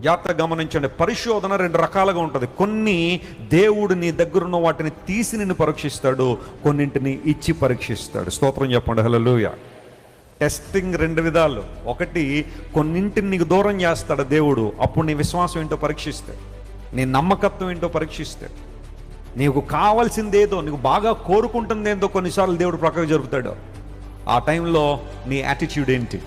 జాగ్రత్తగా గమనించండి, పరిశోధన రెండు రకాలుగా ఉంటుంది. కొన్ని దేవుడు నీ దగ్గరున్న వాటిని తీసి నిన్ను పరీక్షిస్తాడు, కొన్నింటిని ఇచ్చి పరీక్షిస్తాడు. స్తోత్రం చెప్పండి, హల్లెలూయా. టెస్టింగ్ రెండు విధాలు. ఒకటి, కొన్నింటిని నీకు దూరం చేస్తాడు దేవుడు, అప్పుడు నీ విశ్వాసం ఏంటో పరీక్షిస్తాడు, నీ నమ్మకత్వం ఏంటో పరీక్షిస్తాడు. నీకు కావాల్సిందేదో, నీకు బాగా కోరుకుంటుందేందో కొన్నిసార్లు దేవుడు ప్రక్కకు జరుపుతాడు. ఆ టైంలో నీ యాటిట్యూడ్ ఏంటి,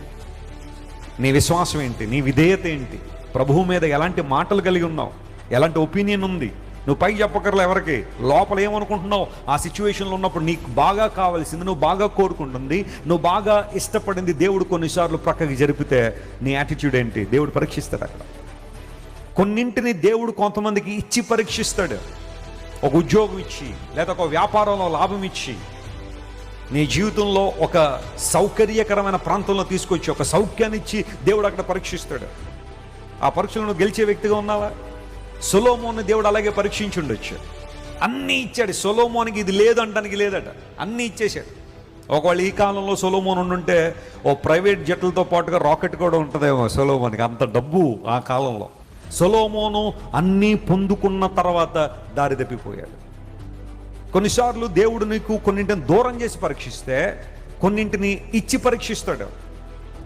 నీ విశ్వాసం ఏంటి, నీ విధేయత ఏంటి, ప్రభువు మీద ఎలాంటి మాటలు కలిగి ఉన్నావు, ఎలాంటి ఒపీనియన్ ఉంది, నువ్వు పైకి చెప్పకర్లా ఎవరికి, లోపల ఏమనుకుంటున్నావు. ఆ సిచ్యువేషన్లో ఉన్నప్పుడు నీకు బాగా కావాల్సింది, నువ్వు బాగా కోరుకుంటుంది, నువ్వు బాగా ఇష్టపడింది దేవుడు కొన్నిసార్లు ప్రక్కకి జరిపితే నీ యాటిట్యూడ్ ఏంటి దేవుడు పరీక్షిస్తాడు అక్కడ. కొన్నింటిని దేవుడు కొంతమందికి ఇచ్చి పరీక్షిస్తాడు. ఒక ఉద్యోగం ఇచ్చి, లేదా ఒక వ్యాపారంలో లాభం ఇచ్చి, నీ జీవితంలో ఒక సౌకర్యకరమైన ప్రాంతంలో తీసుకొచ్చి ఒక సౌఖ్యాన్ని ఇచ్చి దేవుడు అక్కడ పరీక్షిస్తాడు. ఆ పరీక్షలో నువ్వు గెలిచే వ్యక్తిగా ఉన్నావా? సొలొమోను దేవుడు అలాగే పరీక్షించి ఉండొచ్చు. అన్నీ ఇచ్చాడు. సొలొమోనికి ఇది లేదు అంటానికి లేదట, అన్నీ ఇచ్చేశాడు. ఒకవేళ ఈ కాలంలో సొలొమోను ఉండుంటే ఓ ప్రైవేట్ జట్లతో పాటుగా రాకెట్ కూడా ఉంటుందేమో సొలొమోనికి, అంత డబ్బు ఆ కాలంలో. సొలొమోను అన్నీ పొందుకున్న తర్వాత దారి తప్పిపోయాడు. కొన్నిసార్లు దేవుడు నీకు కొన్నింటిని దూరం చేసి పరీక్షిస్తే, కొన్నింటిని ఇచ్చి పరీక్షిస్తాడు.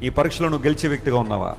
ఈ పరీక్షలో నువ్వు గెలిచే వ్యక్తిగా ఉన్నావా?